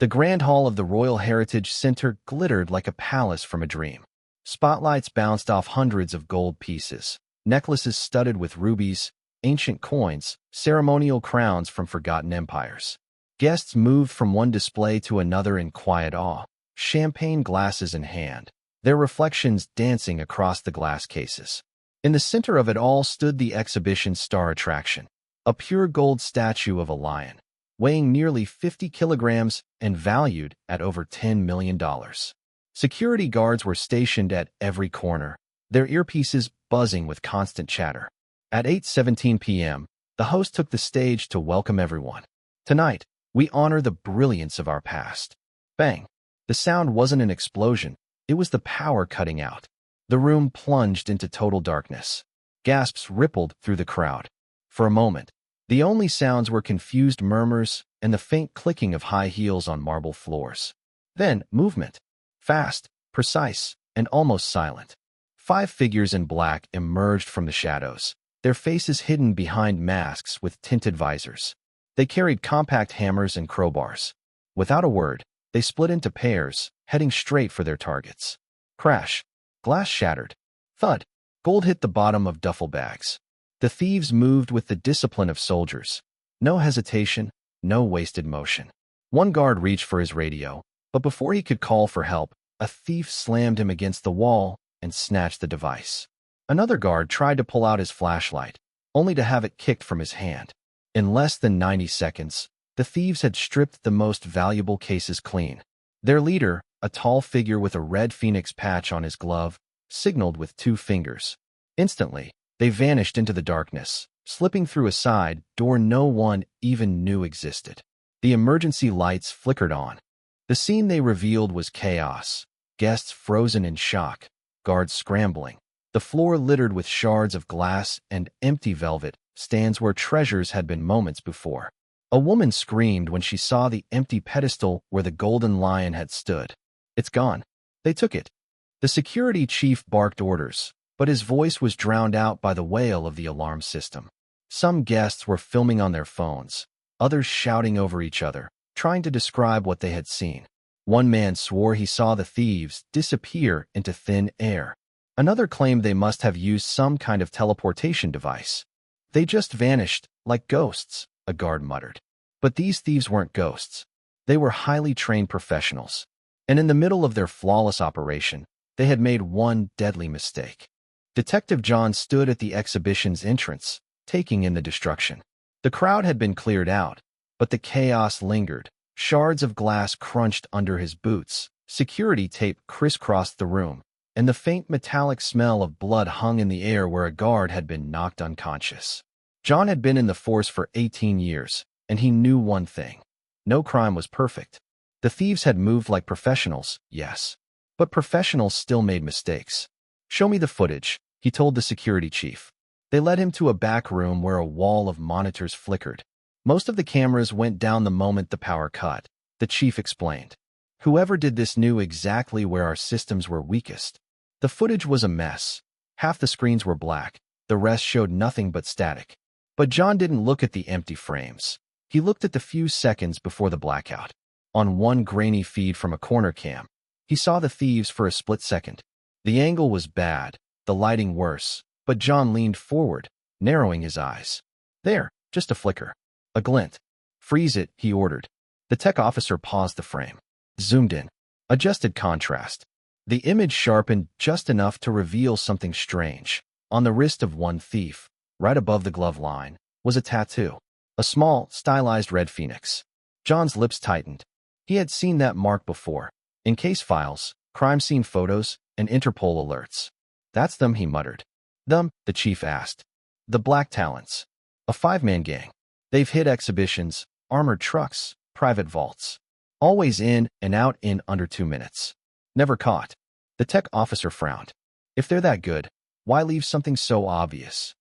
The grand hall of the Royal Heritage Center glittered like a palace from a dream. Spotlights bounced off hundreds of gold pieces, necklaces studded with rubies, ancient coins, ceremonial crowns from forgotten empires. Guests moved from one display to another in quiet awe, champagne glasses in hand, their reflections dancing across the glass cases. In the center of it all stood the exhibition's star attraction, a pure gold statue of a lion, weighing nearly 50 kilograms and valued at over $10 million. Security guards were stationed at every corner, their earpieces buzzing with constant chatter. At 8:17 p.m., the host took the stage to welcome everyone. Tonight, we honor the brilliance of our past. Bang! The sound wasn't an explosion, it was the power cutting out. The room plunged into total darkness. Gasps rippled through the crowd. For a moment, the only sounds were confused murmurs and the faint clicking of high heels on marble floors. Then, movement. Fast, precise, and almost silent. 5 figures in black emerged from the shadows, their faces hidden behind masks with tinted visors. They carried compact hammers and crowbars. Without a word, they split into pairs, heading straight for their targets. Crash. Glass shattered. Thud. Gold hit the bottom of duffel bags. The thieves moved with the discipline of soldiers. No hesitation, no wasted motion. One guard reached for his radio, but before he could call for help, a thief slammed him against the wall and snatched the device. Another guard tried to pull out his flashlight, only to have it kicked from his hand. In less than 90 seconds, the thieves had stripped the most valuable cases clean. Their leader, a tall figure with a red phoenix patch on his glove, signaled with 2 fingers. Instantly, they vanished into the darkness, slipping through a side door no one even knew existed. The emergency lights flickered on. The scene they revealed was chaos. Guests frozen in shock, guards scrambling, the floor littered with shards of glass and empty velvet stands where treasures had been moments before. A woman screamed when she saw the empty pedestal where the golden lion had stood. "It's gone. They took it." The security chief barked orders, but his voice was drowned out by the wail of the alarm system. Some guests were filming on their phones, others shouting over each other, trying to describe what they had seen. One man swore he saw the thieves disappear into thin air. Another claimed they must have used some kind of teleportation device. "They just vanished, like ghosts," a guard muttered. But these thieves weren't ghosts. They were highly trained professionals. And in the middle of their flawless operation, they had made one deadly mistake. Detective John stood at the exhibition's entrance, taking in the destruction. The crowd had been cleared out, but the chaos lingered. Shards of glass crunched under his boots, security tape crisscrossed the room, and the faint metallic smell of blood hung in the air where a guard had been knocked unconscious. John had been in the force for 18 years, and he knew one thing. No crime was perfect. The thieves had moved like professionals, yes, but professionals still made mistakes. "Show me the footage," he told the security chief. They led him to a back room where a wall of monitors flickered. Most of the cameras went down the moment the power cut, the chief explained. Whoever did this knew exactly where our systems were weakest. The footage was a mess. Half the screens were black, the rest showed nothing but static. But John didn't look at the empty frames. He looked at the few seconds before the blackout. On one grainy feed from a corner cam, he saw the thieves for a split second. The angle was bad, the lighting worse, but John leaned forward, narrowing his eyes. There, just a flicker. A glint. "Freeze it," he ordered. The tech officer paused the frame, zoomed in, adjusted contrast. The image sharpened just enough to reveal something strange. On the wrist of one thief, right above the glove line, was a tattoo. A small, stylized red phoenix. John's lips tightened. He had seen that mark before, in case files, crime scene photos, and Interpol alerts. "That's them," he muttered. "Them?" the chief asked. "The Black Talons. A 5-man gang. They've hit exhibitions, armored trucks, private vaults. Always in and out in under 2 minutes. Never caught." The tech officer frowned. "If they're that good, why leave something so obvious?"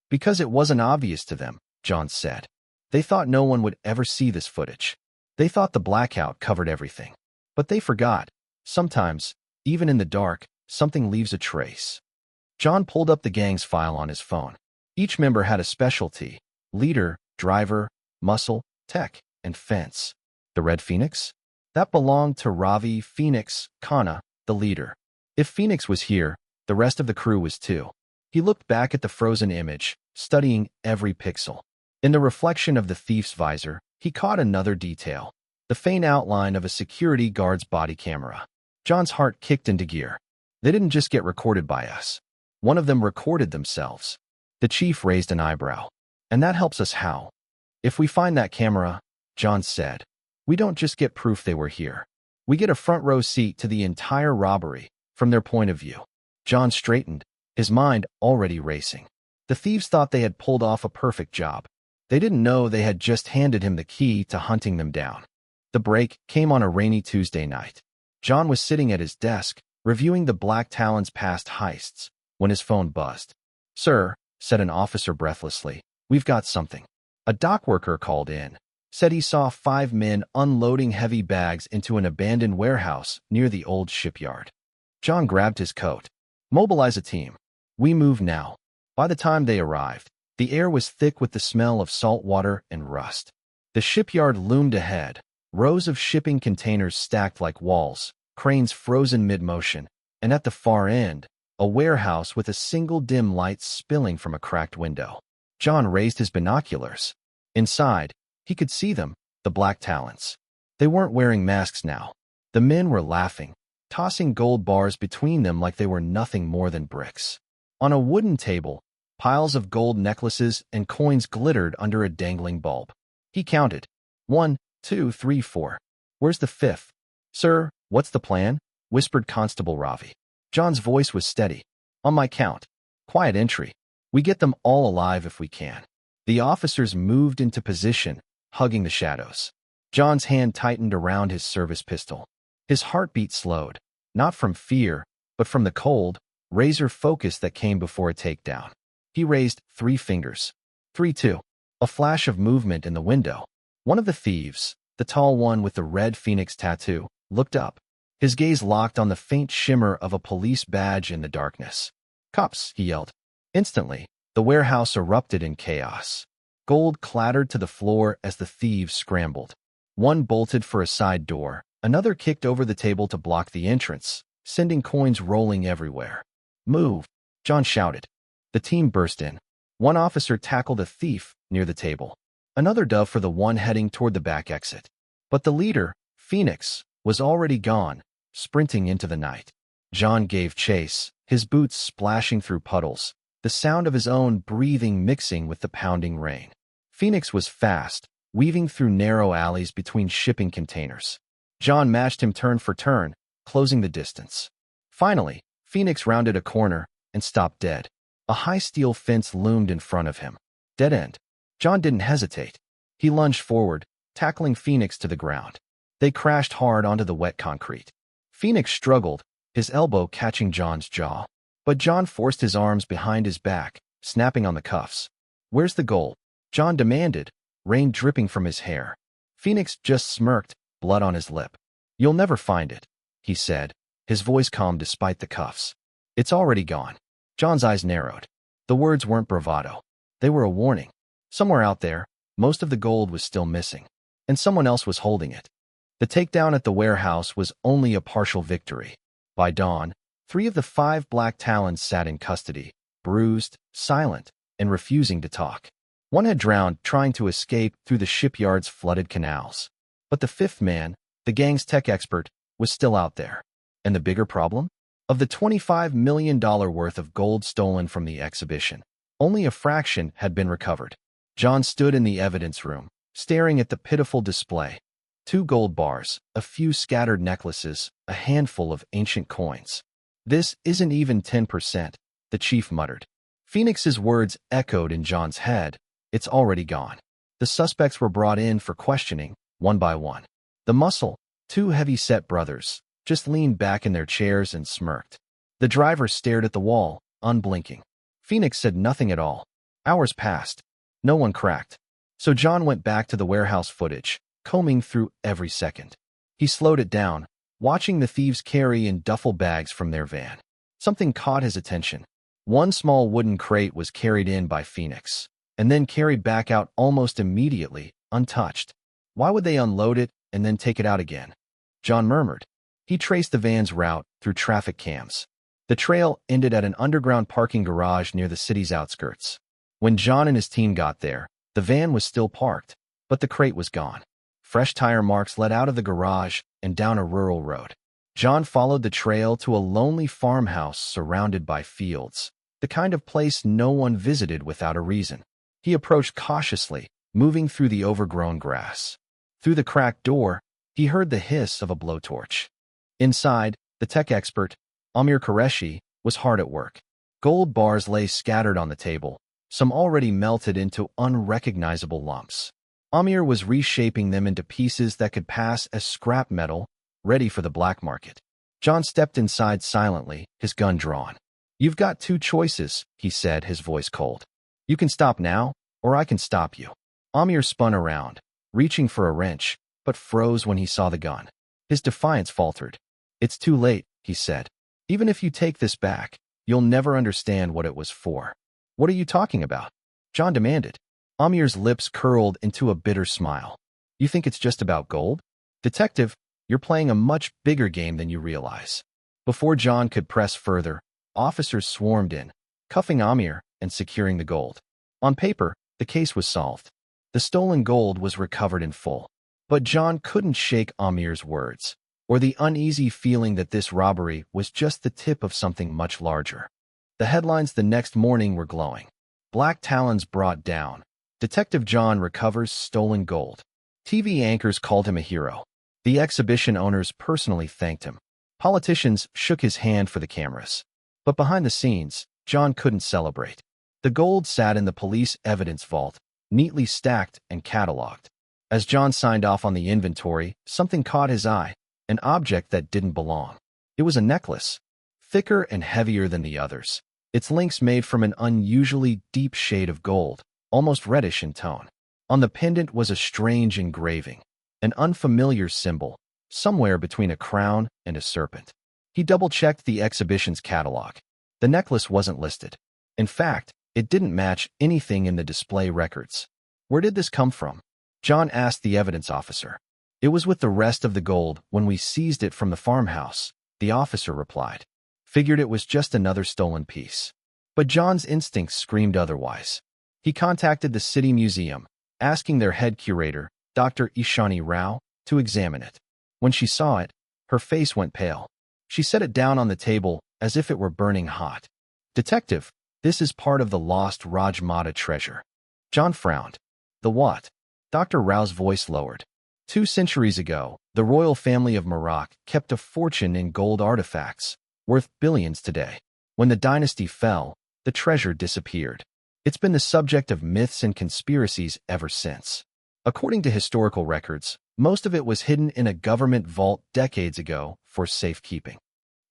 "Because it wasn't obvious to them," John said. "They thought no one would ever see this footage. They thought the blackout covered everything. But they forgot. Sometimes, even in the dark, something leaves a trace." John pulled up the gang's file on his phone. Each member had a specialty: leader, driver, muscle, tech, and fence. The Red Phoenix? That belonged to Ravi, Phoenix, Kana, the leader. If Phoenix was here, the rest of the crew was too. He looked back at the frozen image, studying every pixel. In the reflection of the thief's visor, he caught another detail. The faint outline of a security guard's body camera. John's heart kicked into gear. They didn't just get recorded by us. One of them recorded themselves. The chief raised an eyebrow. And that helps us how? If we find that camera, John said, we don't just get proof they were here. We get a front row seat to the entire robbery from their point of view. John straightened, his mind already racing. The thieves thought they had pulled off a perfect job. They didn't know they had just handed him the key to hunting them down. The break came on a rainy Tuesday night. John was sitting at his desk, reviewing the Black Talons' past heists, when his phone buzzed. "Sir," said an officer breathlessly, "we've got something." A dock worker called in, said he saw 5 men unloading heavy bags into an abandoned warehouse near the old shipyard. John grabbed his coat. "Mobilize a team. We move now." By the time they arrived, the air was thick with the smell of salt water and rust. The shipyard loomed ahead, rows of shipping containers stacked like walls, cranes frozen mid-motion, and at the far end, a warehouse with a single dim light spilling from a cracked window. John raised his binoculars. Inside, he could see them, the Black Talons. They weren't wearing masks now. The men were laughing, tossing gold bars between them like they were nothing more than bricks. On a wooden table, piles of gold necklaces and coins glittered under a dangling bulb. He counted. 1, 2, 3, 4. "Where's the 5th? "Sir, what's the plan?" whispered Constable Ravi. John's voice was steady. "On my count. Quiet entry. We get them all alive if we can." The officers moved into position, hugging the shadows. John's hand tightened around his service pistol. His heartbeat slowed, not from fear, but from the cold, razor focus that came before a takedown. He raised 3 fingers. 3, 2. A flash of movement in the window. One of the thieves, the tall one with the red phoenix tattoo, looked up. His gaze locked on the faint shimmer of a police badge in the darkness. "Cops!" he yelled. Instantly, the warehouse erupted in chaos. Gold clattered to the floor as the thieves scrambled. One bolted for a side door, another kicked over the table to block the entrance, sending coins rolling everywhere. "Move!" John shouted. The team burst in. One officer tackled a thief near the table. Another dove for the one heading toward the back exit. But the leader, Phoenix, was already gone, sprinting into the night. John gave chase, his boots splashing through puddles, the sound of his own breathing mixing with the pounding rain. Phoenix was fast, weaving through narrow alleys between shipping containers. John matched him turn for turn, closing the distance. Finally, Phoenix rounded a corner and stopped dead. A high steel fence loomed in front of him. Dead end. John didn't hesitate. He lunged forward, tackling Phoenix to the ground. They crashed hard onto the wet concrete. Phoenix struggled, his elbow catching John's jaw. But John forced his arms behind his back, snapping on the cuffs. "Where's the gold?" John demanded, rain dripping from his hair. Phoenix just smirked, blood on his lip. "You'll never find it," he said, his voice calm despite the cuffs. "It's already gone." John's eyes narrowed. The words weren't bravado. They were a warning. Somewhere out there, most of the gold was still missing, and someone else was holding it. The takedown at the warehouse was only a partial victory. By dawn, 3 of the 5 Black Talons sat in custody, bruised, silent, and refusing to talk. One had drowned trying to escape through the shipyard's flooded canals. But the 5th man, the gang's tech expert, was still out there. And the bigger problem? Of the $25 million worth of gold stolen from the exhibition, only a fraction had been recovered. John stood in the evidence room, staring at the pitiful display. 2 gold bars, a few scattered necklaces, a handful of ancient coins. "This isn't even 10%, the chief muttered. Phoenix's words echoed in John's head. "It's already gone." The suspects were brought in for questioning, one by one. The muscle, 2 heavy-set brothers, just leaned back in their chairs and smirked. The driver stared at the wall, unblinking. Phoenix said nothing at all. Hours passed. No one cracked. So John went back to the warehouse footage, combing through every second. He slowed it down, watching the thieves carry in duffel bags from their van. Something caught his attention. One small wooden crate was carried in by Phoenix, and then carried back out almost immediately, untouched. Why would they unload it and then take it out again? John murmured. He traced the van's route through traffic cams. The trail ended at an underground parking garage near the city's outskirts. When John and his team got there, the van was still parked, but the crate was gone. Fresh tire marks led out of the garage and down a rural road. John followed the trail to a lonely farmhouse surrounded by fields, the kind of place no one visited without a reason. He approached cautiously, moving through the overgrown grass. Through the cracked door, he heard the hiss of a blowtorch. Inside, the tech expert, Amir Qureshi, was hard at work. Gold bars lay scattered on the table, some already melted into unrecognizable lumps. Amir was reshaping them into pieces that could pass as scrap metal, ready for the black market. John stepped inside silently, his gun drawn. "You've got two choices," he said, his voice cold. "You can stop now, or I can stop you." Amir spun around, reaching for a wrench, but froze when he saw the gun. His defiance faltered. "It's too late," he said. "Even if you take this back, you'll never understand what it was for." "What are you talking about?" John demanded. Amir's lips curled into a bitter smile. "You think it's just about gold? Detective, you're playing a much bigger game than you realize." Before John could press further, officers swarmed in, cuffing Amir and securing the gold. On paper, the case was solved. The stolen gold was recovered in full. But John couldn't shake Amir's words, or the uneasy feeling that this robbery was just the tip of something much larger. The headlines the next morning were glowing. Black Talons brought down. Detective John recovers stolen gold. TV anchors called him a hero. The exhibition owners personally thanked him. Politicians shook his hand for the cameras. But behind the scenes, John couldn't celebrate. The gold sat in the police evidence vault, neatly stacked and cataloged. As John signed off on the inventory, something caught his eye, an object that didn't belong. It was a necklace, thicker and heavier than the others, its links made from an unusually deep shade of gold, almost reddish in tone. On the pendant was a strange engraving, an unfamiliar symbol, somewhere between a crown and a serpent. He double-checked the exhibition's catalog. The necklace wasn't listed. In fact, it didn't match anything in the display records. "Where did this come from?" John asked the evidence officer. "It was with the rest of the gold when we seized it from the farmhouse," the officer replied. "Figured it was just another stolen piece." But John's instincts screamed otherwise. He contacted the city museum, asking their head curator, Dr. Ishani Rao, to examine it. When she saw it, her face went pale. She set it down on the table as if it were burning hot. "Detective, this is part of the lost Rajmata treasure." John frowned. "The what?" Dr. Rao's voice lowered. 2 centuries ago, the royal family of Morocco kept a fortune in gold artifacts, worth billions today. When the dynasty fell, the treasure disappeared. It's been the subject of myths and conspiracies ever since. According to historical records, most of it was hidden in a government vault decades ago for safekeeping.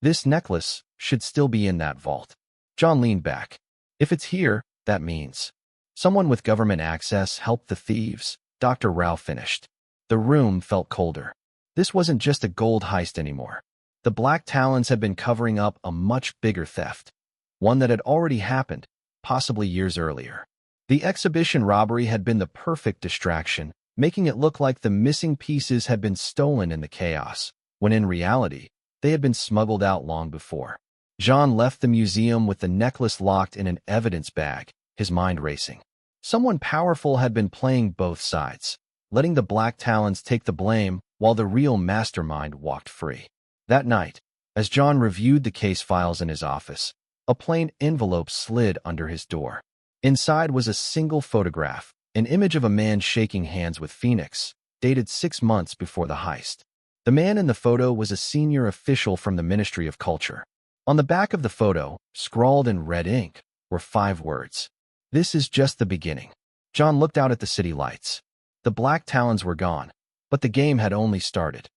This necklace should still be in that vault. John leaned back. "If it's here, that means someone with government access helped the thieves," Dr. Rao finished. The room felt colder. This wasn't just a gold heist anymore. The Black Talons had been covering up a much bigger theft, one that had already happened, possibly years earlier. The exhibition robbery had been the perfect distraction, making it look like the missing pieces had been stolen in the chaos, when in reality, they had been smuggled out long before. John left the museum with the necklace locked in an evidence bag, his mind racing. Someone powerful had been playing both sides, letting the Black Talons take the blame while the real mastermind walked free. That night, as John reviewed the case files in his office, a plain envelope slid under his door. Inside was a single photograph, an image of a man shaking hands with Phoenix, dated 6 months before the heist. The man in the photo was a senior official from the Ministry of Culture. On the back of the photo, scrawled in red ink, were 5 words. "This is just the beginning." John looked out at the city lights. The Black Talons were gone, but the game had only started.